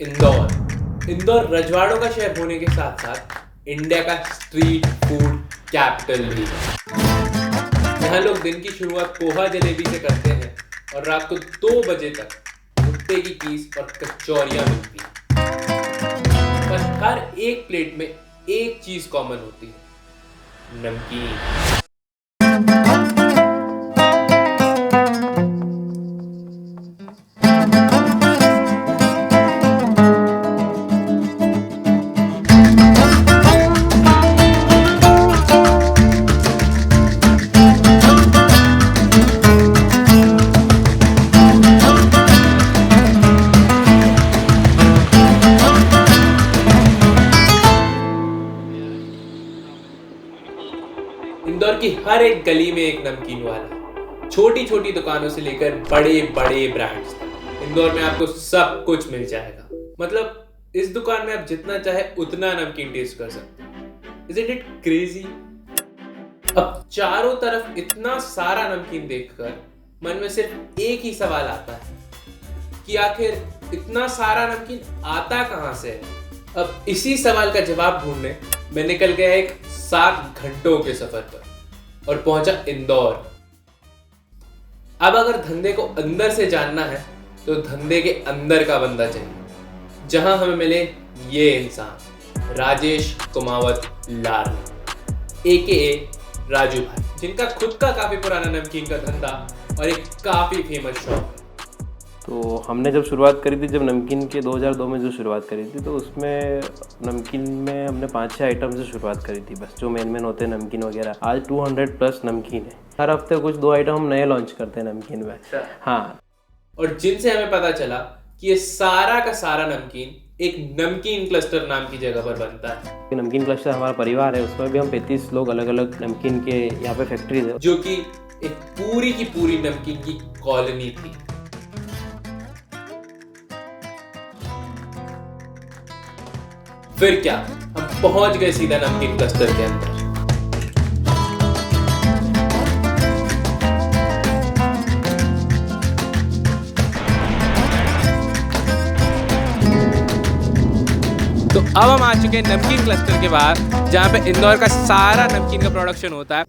इंदौर रजवाड़ों का शहर होने के साथ साथ इंडिया का स्ट्रीट फूड कैपिटल भी है। यहाँ लोग दिन की शुरुआत पोहा जलेबी से करते हैं और रात को 2 बजे तक भुट्टे की पीस और कचौरियां मिलती हैं। पर हर एक प्लेट में एक चीज कॉमन होती है, नमकीन। इंदौर की हर एक गली में एक नमकीन वाला, छोटी छोटी दुकानों से लेकर बड़े बड़े ब्रांड्स तक। इंदौर में आपको सब कुछ मिल जाएगा। मतलब इस दुकान में आप जितना चाहे उतना नमकीन टेस्ट कर सकते हैं। Isn't it crazy? अब चारों तरफ इतना सारा नमकीन देखकर मन में सिर्फ एक ही सवाल आता है कि आखिर इतना सारा नमकीन आता कहां से है। अब इसी सवाल का जवाब ढूंढने मैं निकल गया एक 7 घंटों के सफर पर और पहुंचा इंदौर। अब अगर धंधे को अंदर से जानना है तो धंधे के अंदर का बंदा चाहिए, जहां हमें मिले ये इंसान राजेश कुमावत लाल AKA राजू भाई, जिनका खुद का काफी पुराना नमकीन का धंधा और एक काफी फेमस शॉप है। तो हमने जब शुरुआत करी थी, जब नमकीन के 2002 में जो शुरुआत करी थी, तो उसमें नमकीन में हमने 5-6 आइटम से शुरुआत करी थी, बस जो मेन होते हैं नमकीन वगैरह। आज 200+ नमकीन है। हर हफ्ते कुछ 2 आइटम हम नए लॉन्च करते हैं नमकीन में। हाँ, और जिनसे हमें पता चला कि ये सारा का सारा नमकीन एक नमकीन क्लस्टर नाम की जगह पर बनता है। नमकीन क्लस्टर हमारा परिवार है, उसमें भी हम 35 लोग अलग अलग नमकीन के यहाँ पे फैक्ट्रीज है, जो कि एक पूरी की पूरी नमकीन की कॉलोनी थी। फिर क्या, हम पहुंच गए सीधा नमकीन क्लस्टर के अंदर। तो अब हम आ चुके हैं नमकीन क्लस्टर के बाहर, जहाँ पे इंदौर का सारा नमकीन का प्रोडक्शन होता है।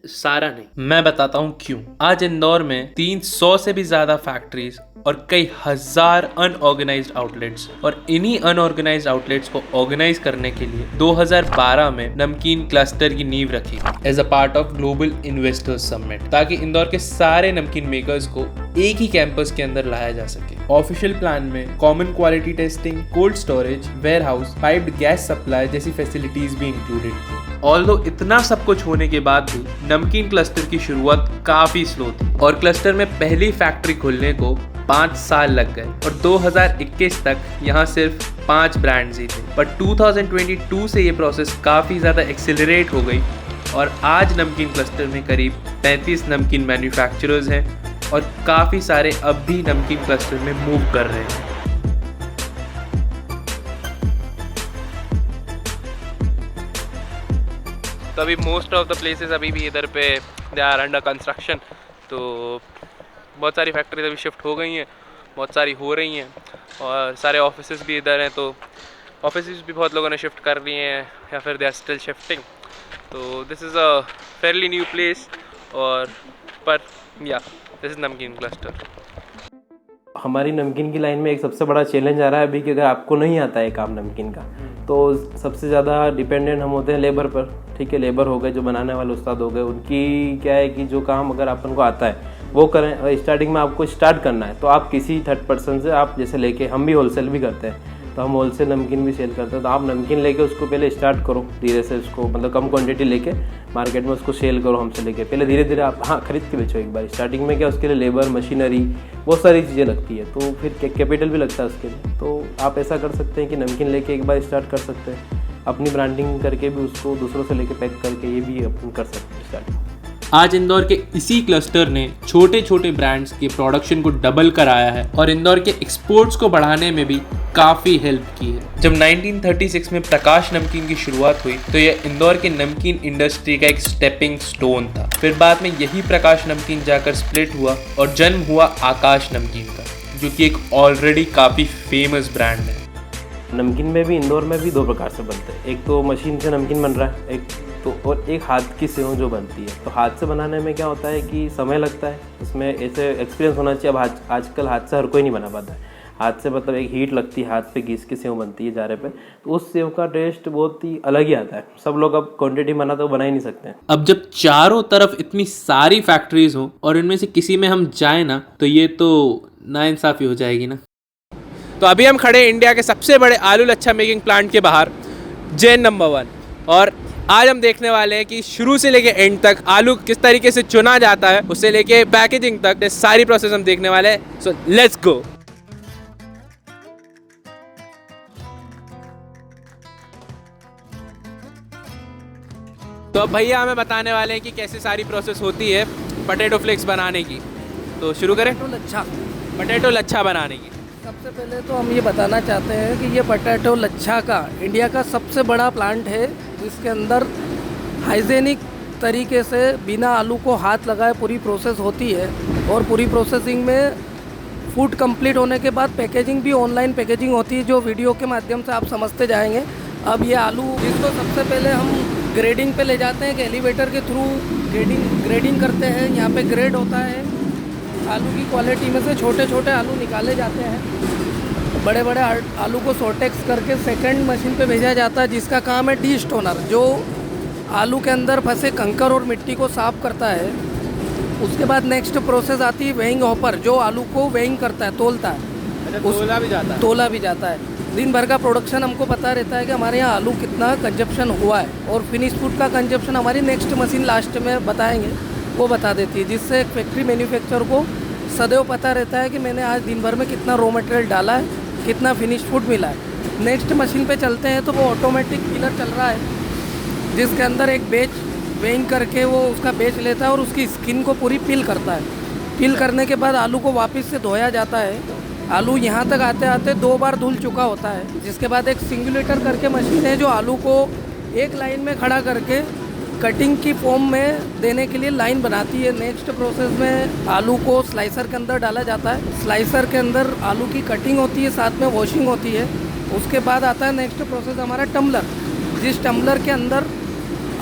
सारा नहीं, मैं बताता हूँ क्यों। आज इंदौर में 300 से भी ज्यादा फैक्ट्रीज और कई हजार अनऑर्गेनाइज्ड आउटलेट्स, और इन्हीं अनऑर्गेनाइज्ड आउटलेट्स को ऑर्गेनाइज करने के लिए 2012 में नमकीन क्लस्टर की नींव रखी as a part of global investors summit, ताकि इंदौर के सारे नमकीन मेकर्स को एक ही कैंपस के अंदर लाया जा सके। ऑफिशियल प्लान में common quality testing, cold storage, warehouse, piped gas supply जैसी फैसिलिटीज भी इंक्लूडेड थी। ऑल्दो इतना सब कुछ होने के बाद भी नमकीन क्लस्टर की शुरुआत काफी स्लो थी और क्लस्टर में पहली फैक्ट्री खुलने को 5 साल लग गए और 2021 तक यहाँ सिर्फ 5 ब्रांड्स ही थे। पर 2022 से ये प्रोसेस काफ़ी ज़्यादा एक्सेलरेट हो गई और आज नमकीन क्लस्टर में करीब 35 नमकीन मैन्युफैक्चरर्स हैं और काफ़ी सारे अब भी नमकीन क्लस्टर में मूव कर रहे हैं। तो अभी मोस्ट ऑफ द प्लेसेस अभी भी इधर पे दे आर अंडर कंस्ट्रक्शन। तो बहुत सारी फैक्ट्रीज अभी शिफ्ट हो गई हैं, बहुत सारी हो रही हैं और सारे ऑफिसेज भी इधर हैं। तो ऑफिसेज भी बहुत लोगों ने शिफ्ट कर लिए हैं या फिर दे आर स्टिल शिफ्टिंग। तो this is a fairly new place और पर या दिस इज़ नमकीन क्लस्टर। हमारी नमकीन की लाइन में एक सबसे बड़ा चैलेंज आ रहा है अभी कि अगर आपको नहीं आता है काम नमकीन का, तो सबसे ज़्यादा डिपेंडेंट हम होते हैं लेबर पर। ठीक है, लेबर हो गए, जो बनाने वाले उस्ताद हो गए, उनकी क्या है कि जो काम अगर अपन को आता है वो करें। और स्टार्टिंग में आपको स्टार्ट करना है तो आप किसी थर्ड पर्सन से आप जैसे लेके, हम भी होलसेल भी करते हैं, तो हम होलसेल नमकीन भी सेल करते हैं। तो आप नमकीन लेके उसको पहले स्टार्ट करो धीरे से, उसको मतलब कम क्वांटिटी लेके मार्केट में उसको सेल करो हमसे लेके। पहले धीरे धीरे आप खरीद के बेचो एक बार। स्टार्टिंग में क्या, उसके लिए लेबर, मशीनरी, बहुत सारी चीज़ें लगती है, तो फिर कैपिटल भी लगता है उसके लिए। तो आप ऐसा कर सकते हैं कि नमकीन लेके एक बार स्टार्ट कर सकते हैं, अपनी ब्रांडिंग करके भी उसको दूसरों से लेके पैक करके ये भी अपन कर सकते हैं स्टार्ट। आज इंदौर के इसी क्लस्टर ने छोटे छोटे ब्रांड्स के प्रोडक्शन को डबल कराया है और इंदौर के एक्सपोर्ट्स को बढ़ाने में भी काफ़ी हेल्प की है। जब 1936 में प्रकाश नमकीन की शुरुआत हुई तो यह इंदौर के नमकीन इंडस्ट्री का एक स्टेपिंग स्टोन था। फिर बाद में यही प्रकाश नमकीन जाकर स्प्लिट हुआ और जन्म हुआ आकाश नमकीन का, जो कि एक ऑलरेडी काफ़ी फेमस ब्रांड है। नमकीन में भी, इंदौर में भी 2 प्रकार से बनते हैं। एक तो मशीन से नमकीन बन रहा है, एक तो और एक हाथ की सेव जो बनती है। तो हाथ से बनाने में क्या होता है कि समय लगता है, उसमें ऐसे एक्सपीरियंस होना चाहिए। अब आजकल हाथ से हर कोई नहीं बना पाता है। हाथ से मतलब एक हीट लगती है, हाथ पे घिस के सेव बनती है जारे पे, तो उस सेव का टेस्ट बहुत ही अलग ही आता है। सब लोग अब क्वांटिटी बना तो बना ही नहीं सकते हैं। अब जब चारों तरफ इतनी सारी फैक्ट्रीज हो और इनमें से किसी में हम जाए ना, तो ये तो नाइंसाफी हो जाएगी ना। तो अभी हम खड़े इंडिया के सबसे बड़े आलू लच्छा मेकिंग प्लांट के बाहर, जैन नंबर 1, और आज हम देखने वाले हैं कि शुरू से लेके एंड तक आलू किस तरीके से चुना जाता है, उससे लेके पैकेजिंग तक ये सारी प्रोसेस हम देखने वाले हैं। So let's go. तो अब भैया हमें बताने वाले हैं कि कैसे सारी प्रोसेस होती है पोटैटो फ्लेक्स बनाने की। तो शुरू करें पोटैटो लच्छा बनाने की। सबसे पहले तो हम ये बताना चाहते हैं कि ये पोटैटो लच्छा का इंडिया का सबसे बड़ा प्लांट है, जिसके अंदर हाइजेनिक तरीके से बिना आलू को हाथ लगाए पूरी प्रोसेस होती है। और पूरी प्रोसेसिंग में फूड कंप्लीट होने के बाद पैकेजिंग भी ऑनलाइन पैकेजिंग होती है, जो वीडियो के माध्यम से आप समझते जाएंगे। अब ये आलू, जिसको सबसे पहले हम ग्रेडिंग पे ले जाते हैं कि एलिवेटर के थ्रू ग्रेडिंग करते हैं। यहाँ पे ग्रेड होता है, आलू की क्वालिटी में से छोटे छोटे आलू निकाले जाते हैं। बड़े बड़े आलू को सॉर्टेक्स करके सेकंड मशीन पे भेजा जाता है, जिसका काम है डी स्टोनर, जो आलू के अंदर फंसे कंकर और मिट्टी को साफ करता है। उसके बाद नेक्स्ट प्रोसेस आती है वेइंग हॉपर, जो आलू को वेइंग करता है, तोलता है। तोला भी जाता है। दिन भर का प्रोडक्शन हमको पता रहता है कि हमारे यहाँ आलू कितना कंजप्शन हुआ है, और फिनिश फूड का कंजप्शन हमारी नेक्स्ट मशीन लास्ट में बताएंगे, वो बता देती है, जिससे एक फैक्ट्री मैन्युफैक्चर को सदैव पता रहता है कि मैंने आज दिन भर में कितना रॉ मटेरियल डाला है, कितना फिनिश फूड मिला है। नेक्स्ट मशीन पे चलते हैं तो वो ऑटोमेटिक पिलर चल रहा है, जिसके अंदर एक बेच वेइंग करके वो उसका बेच लेता है और उसकी स्किन को पूरी पील करता है। पील करने के बाद आलू को वापस से धोया जाता है। आलू यहाँ तक आते आते 2 बार धुल चुका होता है, जिसके बाद एक सिंगुलेटर करके मशीन है, जो आलू को एक लाइन में खड़ा करके कटिंग की फॉर्म में देने के लिए लाइन बनाती है। नेक्स्ट प्रोसेस में आलू को स्लाइसर के अंदर डाला जाता है। स्लाइसर के अंदर आलू की कटिंग होती है, साथ में वॉशिंग होती है। उसके बाद आता है नेक्स्ट प्रोसेस हमारा टम्बलर, जिस टम्बलर के अंदर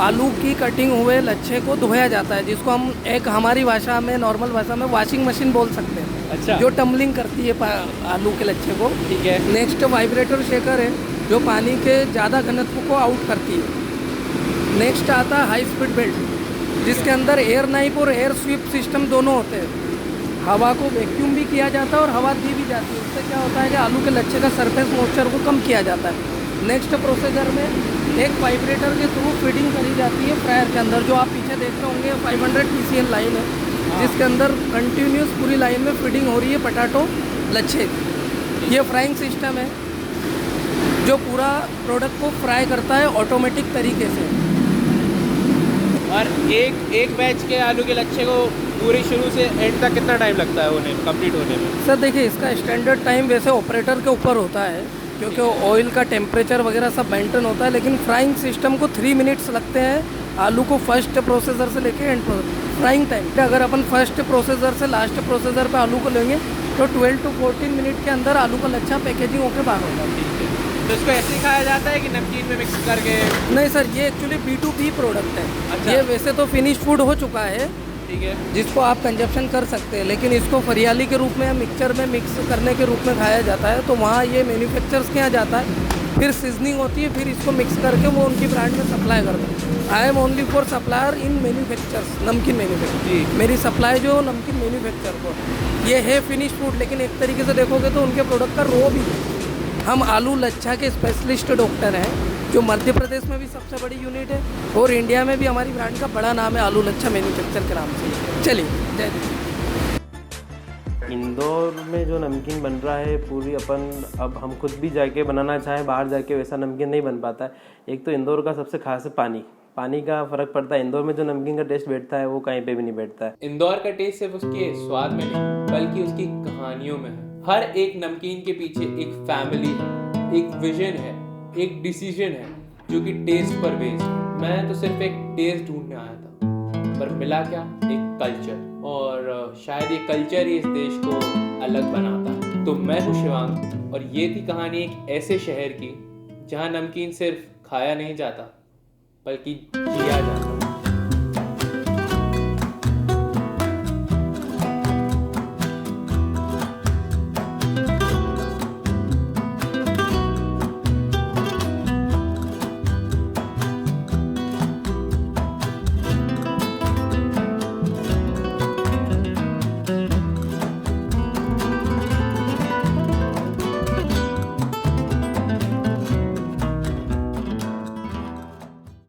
आलू की कटिंग हुए लच्छे को धोया जाता है, जिसको हम एक हमारी भाषा में, नॉर्मल भाषा में वॉशिंग मशीन बोल सकते हैं। अच्छा। जो टम्बलिंग करती है आलू के लच्छे को। ठीक है। नेक्स्ट वाइब्रेटर शेकर है, जो पानी के ज़्यादा घनत्व को आउट करती है। नेक्स्ट आता है हाई स्पीड बेल्ट, जिसके अंदर एयर नाइफ और एयर स्वीप सिस्टम दोनों होते हैं। हवा को वैक्यूम भी किया जाता है और हवा दी भी जाती है। उससे क्या होता है कि आलू के लच्छे का सरफेस मॉइस्चर को कम किया जाता है। नेक्स्ट प्रोसीजर में एक वाइब्रेटर के थ्रू फीडिंग करी जाती है फ्रायर के अंदर, जो आप पीछे देख रहे होंगे 500 PCL लाइन है, जिसके अंदर कंटिन्यूस पूरी लाइन में फीडिंग हो रही है पोटैटो लच्छे। ये फ्राइंग सिस्टम है, जो पूरा प्रोडक्ट को फ्राई करता है ऑटोमेटिक तरीके से। और एक बैच के आलू के लच्छे को पूरी शुरू से एंड तक कितना टाइम लगता है होने में, कंप्लीट होने में? सर देखिए, इसका स्टैंडर्ड टाइम वैसे ऑपरेटर के ऊपर होता है, क्योंकि ऑयल का टेम्परेचर वगैरह सब मेंटेन होता है, लेकिन फ्राइंग सिस्टम को 3 मिनट्स लगते हैं आलू को फर्स्ट प्रोसेसर से लेके एंड फ्राइंग टाइम। अगर अपन फर्स्ट प्रोसेसर से लास्ट प्रोसेसर पे आलू को लेंगे तो 12 to 14 मिनट के अंदर आलू का लच्छा पैकेजिंग होकर बाहर होता है। तो इसको ऐसे ही खाया जाता है कि नमकीन में मिक्स करके? नहीं सर, ये एक्चुअली B2B प्रोडक्ट है। अच्छा। ये वैसे तो फिनिश फूड हो चुका है, ठीक है, जिसको आप कंजप्शन कर सकते हैं, लेकिन इसको फरियाली के रूप में या मिक्सचर में मिक्स करने के रूप में खाया जाता है। तो वहाँ ये मैन्युफैक्चरर्स के यहाँ जाता है, फिर सीजनिंग होती है, फिर इसको मिक्स करके वो उनकी ब्रांड में सप्लाई करते हैं। I am only for supplier in manufacturers, नमकीन मैन्युफैक्चर। मेरी सप्लाई जो नमकीन मैन्युफैक्चर को, ये है फिनिश फूड, लेकिन एक तरीके से देखोगे तो उनके प्रोडक्ट का रो भी है। हम आलू लच्छा के स्पेशलिस्ट डॉक्टर हैं, जो मध्य प्रदेश में भी सबसे बड़ी यूनिट है और इंडिया में भी हमारी ब्रांड का बड़ा नाम है आलू लच्छा मैन्युफैक्चर के नाम से। चलिए, जय हिंद। इंदौर में जो नमकीन बन रहा है पूरी अपन, अब हम खुद भी जाके बनाना चाहें बाहर जाके, वैसा नमकीन नहीं बन पाता है। एक तो इंदौर का सबसे खास है पानी का फ़र्क पड़ता है। इंदौर में जो नमकीन का टेस्ट बैठता है वो कहीं पे भी नहीं बैठता है। इंदौर का टेस्ट सिर्फ उसके स्वाद में नहीं, बल्कि उसकी कहानियों में है। हर एक नमकीन के पीछे एक फैमिली है, एक विजन है, एक डिसीजन है, जो कि टेस्ट पर बेस्ड। मैं तो सिर्फ एक टेस्ट ढूंढने आया था, पर मिला क्या? एक कल्चर। और शायद ये कल्चर ही इस देश को अलग बनाता है। तो मैं हूँ शिवांग, और ये थी कहानी एक ऐसे शहर की जहाँ नमकीन सिर्फ खाया नहीं जाता बल्कि जिया जाता।